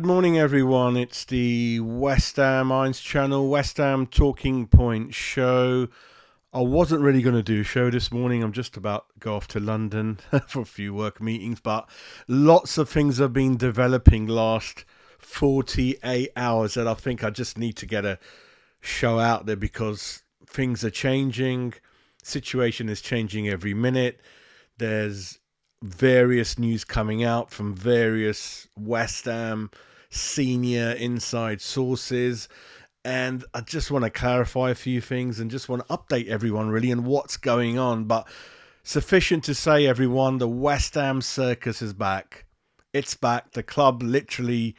Good morning, everyone. It's the West Ham Irons channel, West Ham Talking Point show. I wasn't really going to do a show this morning. I'm just about to go off to London for a few work meetings, but lots of things have been developing last 48 hours that I think I just need to get a show out there because things are changing. Situation is changing every minute. There's various news coming out from various West Ham senior inside sources, and I just want to clarify a few things and just want to update everyone really on what's going on. But sufficient to say, everyone, the West Ham circus is back. It's back. The club literally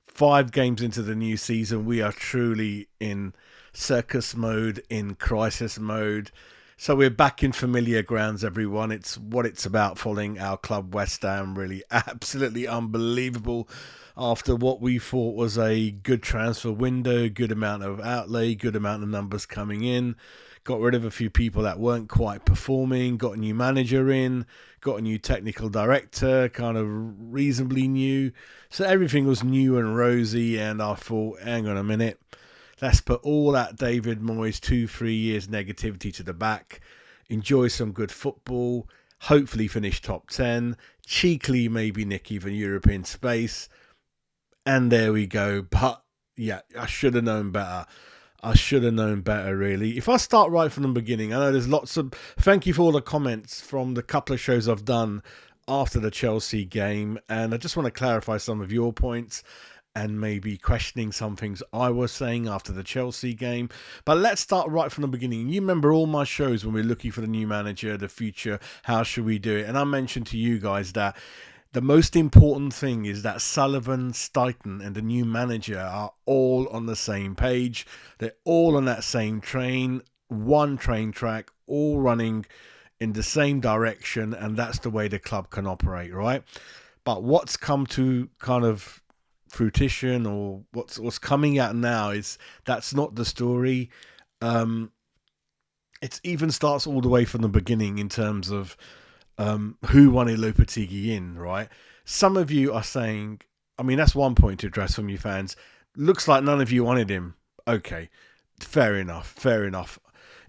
5 games into the new season, we are truly in circus mode, in crisis mode. So we're back in familiar grounds, everyone. It's what it's about, following our club West Ham. Really absolutely unbelievable after what we thought was a good transfer window, good amount of outlay, good amount of numbers coming in. Got rid of a few people that weren't quite performing, got a new manager in, got a new technical director, kind of reasonably new. So everything was new and rosy, and I thought, hang on a minute. Let's put all that David Moyes 2-3 years negativity to the back, enjoy some good football, hopefully finish top 10, cheekily maybe nick even European space, and there we go. But yeah, I should have known better. I should have known better, really. If I start right from the beginning, I know there's lots of... Thank you for all the comments from the couple of shows I've done after the Chelsea game, and I just want to clarify some of your points and maybe questioning some things I was saying after the Chelsea game. But let's start right from the beginning. You remember all my shows when we're looking for the new manager, the future, how should we do it? And I mentioned to you guys that the most important thing is that Sullivan, Stuyton and the new manager are all on the same page. They're all on that same train, one train track, all running in the same direction, and that's the way the club can operate, right? But what's come to kind of fruition, or what's coming out now, is that's not the story. It even starts all the way from the beginning in terms of who wanted Lopetegui in, right? Some of you are saying, I mean, that's one point to address from you fans. Looks like none of you wanted him. Okay, fair enough.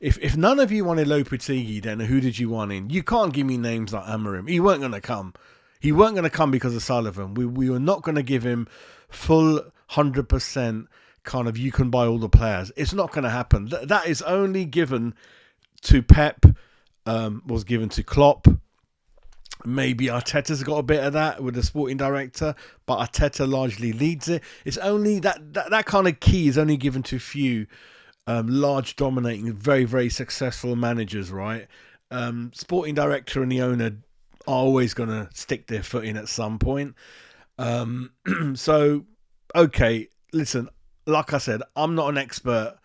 If none of you wanted Lopetegui, then who did you want in? You can't give me names like Amarim. He weren't going to come. He weren't going to come because of Sullivan. We were not going to give him full 100% kind of you can buy all the players. It's not going to happen. That is only given to Pep, was given to Klopp. Maybe Arteta's got a bit of that with the sporting director, but Arteta largely leads it. It's only that kind of key is only given to few large, dominating, very, very successful managers, right? Sporting director and the owner are always going to stick their foot in at some point. So, okay, listen, like I said, I'm not an expert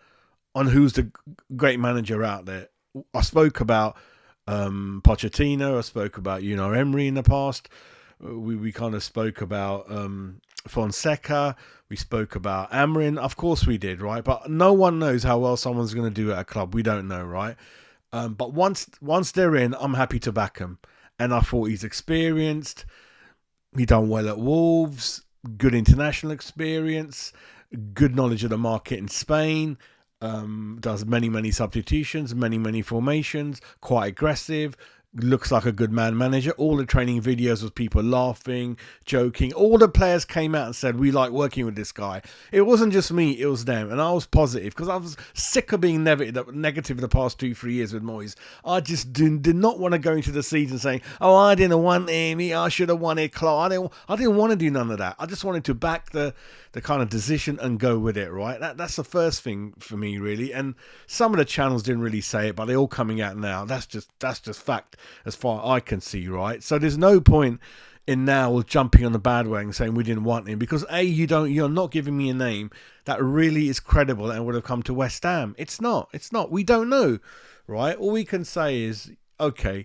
on who's the great manager out there. I spoke about Pochettino, I spoke about Emery in the past. We kind of spoke about Fonseca, we spoke about Amarin. Of course we did, right? But no one knows how well someone's going to do at a club. We don't know, right? But once they're in, I'm happy to back them. And I thought he's experienced. He done well at Wolves. Good international experience. Good knowledge of the market in Spain. Does many substitutions, many formations. Quite aggressive. Looks like a good manager. All the training videos with people laughing, joking. All the players came out and said, we like working with this guy. It wasn't just me, it was them. And I was positive because I was sick of being negative the past 2-3 years with Moyes. I just did not want to go into the season saying, oh, I didn't want him, I should have wanted Clark. I didn't want to do none of that. I just wanted to back the kind of decision and go with it, right? That's the first thing for me, really. And some of the channels didn't really say it, but they're all coming out now. That's just fact as far as I can see, right? So there's no point in now jumping on the bandwagon saying we didn't want him, because you're not giving me a name that really is credible and would have come to West Ham. It's not. We don't know, right? All we can say is, okay,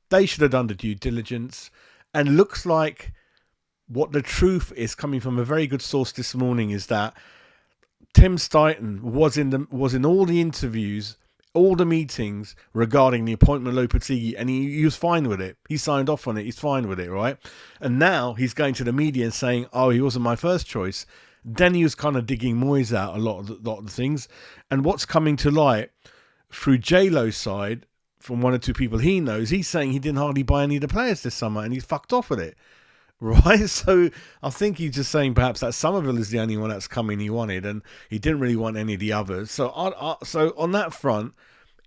they should have done the due diligence, and looks like what the truth is, coming from a very good source this morning, is that Tim Stuyton was in all the interviews all the meetings regarding the appointment of Lopetegui, and he was fine with it. He signed off on it. He's fine with it, right? And now he's going to the media and saying, "Oh, he wasn't my first choice." Then he was kind of digging Moyes out a lot of the things, and what's coming to light through J-Lo's side, from one or two people he knows, he's saying he didn't hardly buy any of the players this summer, and he's fucked off with it. Right, so I think he's just saying perhaps that Somerville is the only one that's coming he wanted, and he didn't really want any of the others. So, so on that front,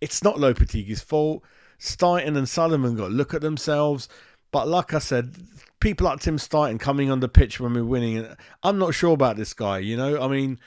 it's not Lopetegui's fault. Stein and Sullivan got to look at themselves. But like I said, people like Tim Stein coming on the pitch when we're winning, I'm not sure about this guy. You know, I mean,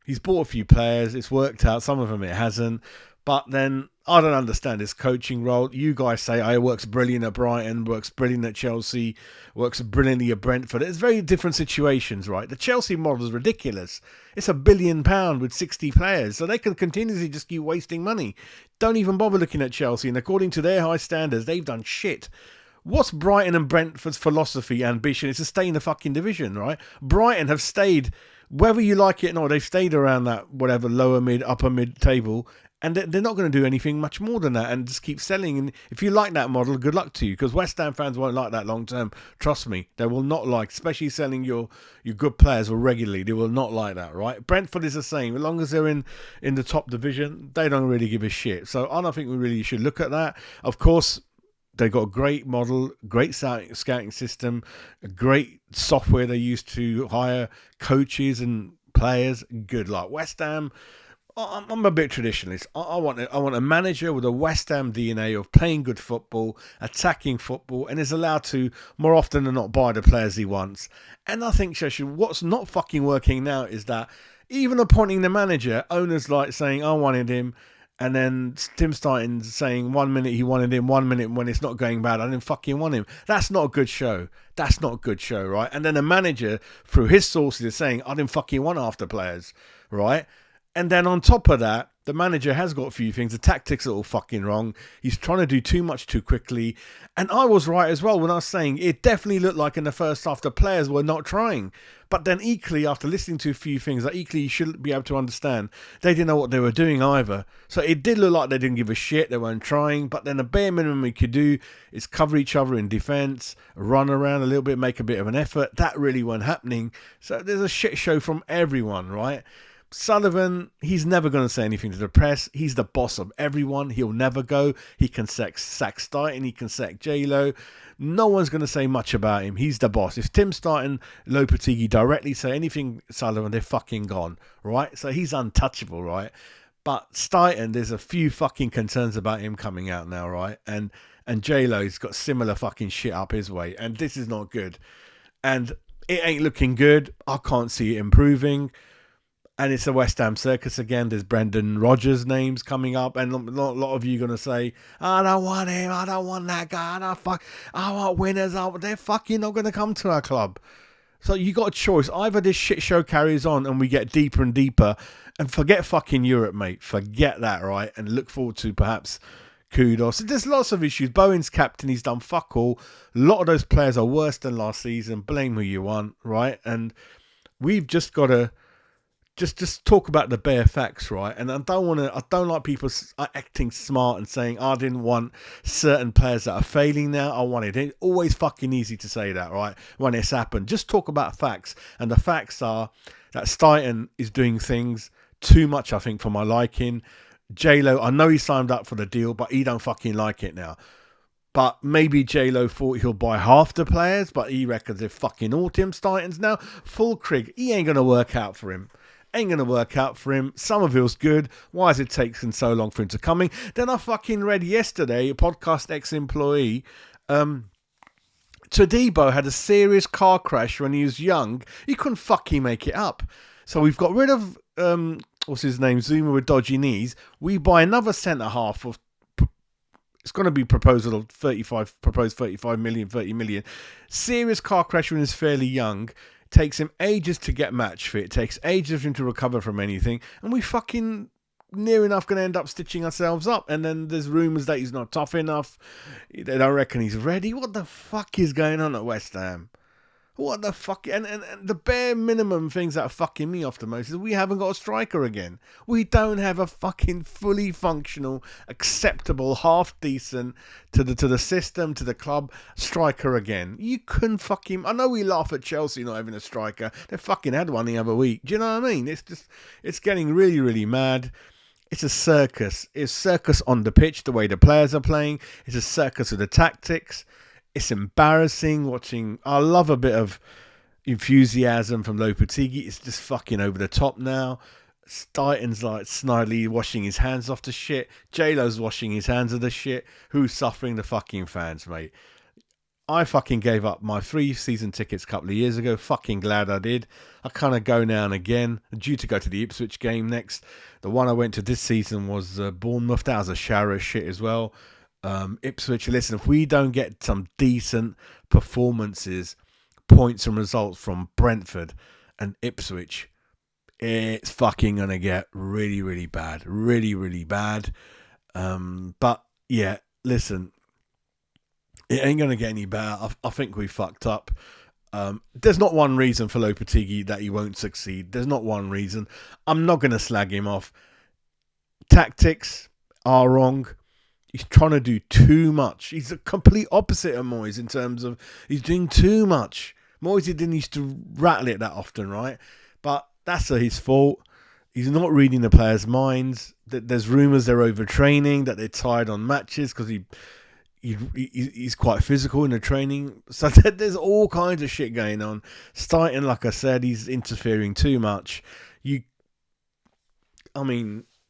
he's bought a few players. It's worked out. Some of them it hasn't. But then I don't understand his coaching role. You guys say, it works brilliant at Brighton, works brilliant at Chelsea, works brilliantly at Brentford. It's very different situations, right? The Chelsea model is ridiculous. It's £1 billion with 60 players, so they can continuously just keep wasting money. Don't even bother looking at Chelsea, and according to their high standards, they've done shit. What's Brighton and Brentford's philosophy, ambition? It's to stay in the fucking division, right? Brighton have stayed, whether you like it or not, they've stayed around that whatever lower mid, upper mid table. And they're not going to do anything much more than that and just keep selling. And if you like that model, good luck to you, because West Ham fans won't like that long term. Trust me, they will not like, especially selling your good players or regularly. They will not like that, right? Brentford is the same. As long as they're in the top division, they don't really give a shit. So I don't think we really should look at that. Of course, they've got a great model, great scouting system, a great software they use to hire coaches and players. Good luck. West Ham, I'm a bit traditionalist. I want a manager with a West Ham DNA of playing good football, attacking football, and is allowed to, more often than not, buy the players he wants. And I think, Sheshu, what's not fucking working now is that even appointing the manager, owners like saying, I wanted him, and then Tim Stein saying 1 minute he wanted him, 1 minute when it's not going bad, I didn't fucking want him. That's not a good show. That's not a good show, right? And then the manager, through his sources, is saying, I didn't fucking want half the players, right? And then on top of that, the manager has got a few things. The tactics are all fucking wrong. He's trying to do too much too quickly. And I was right as well when I was saying it definitely looked like in the first half the players were not trying. But then equally, after listening to a few things, that equally you should be able to understand, they didn't know what they were doing either. So it did look like they didn't give a shit. They weren't trying. But then the bare minimum we could do is cover each other in defence, run around a little bit, make a bit of an effort. That really wasn't happening. So there's a shit show from everyone, right? Sullivan, he's never going to say anything to the press. He's the boss of everyone. He'll never go. He can sack Stein. He can sack J-Lo. No one's going to say much about him. He's the boss. If Tim Stein, Lopetegui directly say anything, Sullivan, they're fucking gone, right? So he's untouchable, right? But Stein, there's a few fucking concerns about him coming out now, right? And J-Lo's got similar fucking shit up his way. And this is not good. And it ain't looking good. I can't see it improving. And it's a West Ham circus again. There's Brendan Rodgers' names coming up. And a lot of you are going to say, I don't want him. I don't want that guy. I want winners. They're fucking not going to come to our club. So you got a choice. Either this shit show carries on and we get deeper and deeper. And forget fucking Europe, mate. Forget that, right? And look forward to perhaps kudos. There's lots of issues. Bowen's captain. He's done fuck all. A lot of those players are worse than last season. Blame who you want, right? And we've just got to just talk about the bare facts, right? And I don't like people acting smart and saying, I didn't want certain players that are failing now. I wanted it. Always fucking easy to say that, right? When it's happened. Just talk about facts. And the facts are that Stein is doing things too much, I think, for my liking. J-Lo, I know he signed up for the deal, but he don't fucking like it now. But maybe J-Lo thought he'll buy half the players, but he reckons they're fucking all Tim Steins now. Full Krieg, he ain't going to work out for him. Ain't going to work out for him. Somerville's good. Why is it taking so long for him to come in? Then I fucking read yesterday, a podcast ex-employee, Todibo had a serious car crash when he was young. He couldn't fucking make it up. So we've got rid of, what's his name, Zuma with dodgy knees. We buy another centre-half of, it's going to be proposed 35 million, 30 million. Serious car crash when he's fairly young. Takes him ages to get match fit. Takes ages for him to recover from anything. And we fucking near enough going to end up stitching ourselves up. And then there's rumours that he's not tough enough. They don't reckon he's ready. What the fuck is going on at West Ham? What the fuck? And the bare minimum things that are fucking me off the most is we haven't got a striker again. We don't have a fucking fully functional, acceptable, half decent to the system, to the club striker again. You couldn't fucking. I know we laugh at Chelsea not having a striker. They fucking had one the other week. Do you know what I mean? It's getting really, really mad. It's a circus. It's circus on the pitch, the way the players are playing. It's a circus of the tactics. It's embarrassing watching. I love a bit of enthusiasm from Lopetegui. It's just fucking over the top now. Stighton's like snidely washing his hands off the shit. J-Lo's washing his hands of the shit. Who's suffering? The fucking fans, mate. I fucking gave up my 3 season tickets a couple of years ago. Fucking glad I did. I kind of go now and again. I'm due to go to the Ipswich game next. The one I went to this season was Bournemouth. That was a shower of shit as well. Ipswich, listen, if we don't get some decent performances, points and results from Brentford and Ipswich, it's fucking going to get really, really bad. Really, really bad. But yeah, listen, it ain't going to get any better. I think we fucked up. There's not one reason for Lopetegui that he won't succeed. There's not one reason. I'm not going to slag him off. Tactics are wrong. He's trying to do too much. He's the complete opposite of Moyes in terms of he's doing too much. Moyes didn't used to rattle it that often, right? But that's his fault. He's not reading the players' minds. There's rumours they're overtraining, that they're tired on matches because he's quite physical in the training. So there's all kinds of shit going on. Stighton, like I said, he's interfering too much.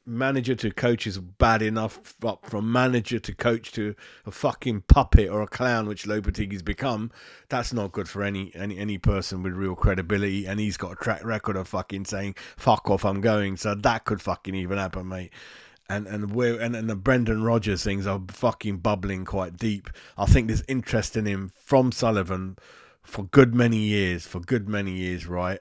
Manager to coach is bad enough, but from manager to coach to a fucking puppet or a clown, which Lopetegui's become, that's not good for any person with real credibility. And he's got a track record of fucking saying "fuck off, I'm going." So that could fucking even happen, mate. And the Brendan Rodgers things are fucking bubbling quite deep. I think there's interest in him from Sullivan for good many years, right?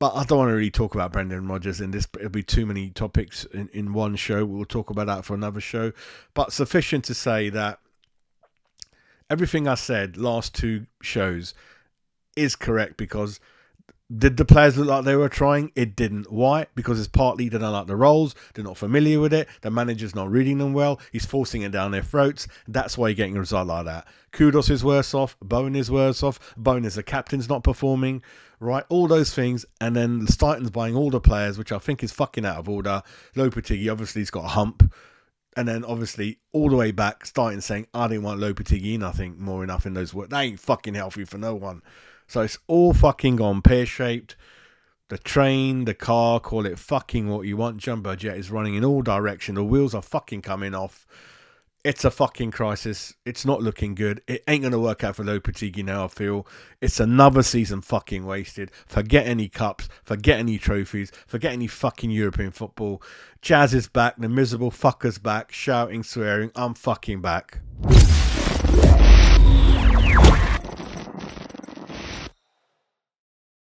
But I don't want to really talk about Brendan Rodgers in this. It'll be too many topics in one show. We'll talk about that for another show. But sufficient to say that everything I said last 2 shows is correct, because did the players look like they were trying? It didn't. Why? Because it's partly they don't like the roles. They're not familiar with it. The manager's not reading them well. He's forcing it down their throats. That's why you're getting a result like that. Kudos is worse off. Bowen is worse off. Bowen is the captain's not performing. Right? All those things. And then Stighton's buying all the players, which I think is fucking out of order. Lopetegui, obviously, he's got a hump. And then, obviously, all the way back, Stighton saying, I didn't want Lopetegui in. I think more enough in those words. That ain't fucking healthy for no one. So it's all fucking gone pear-shaped. The train, the car, call it fucking what you want. Jumbo jet is running in all directions. The wheels are fucking coming off. It's a fucking crisis. It's not looking good. It ain't going to work out for Lopetegui now, I feel. It's another season fucking wasted. Forget any cups. Forget any trophies. Forget any fucking European football. Jazz is back. The miserable fucker's back. Shouting, swearing. I'm fucking back.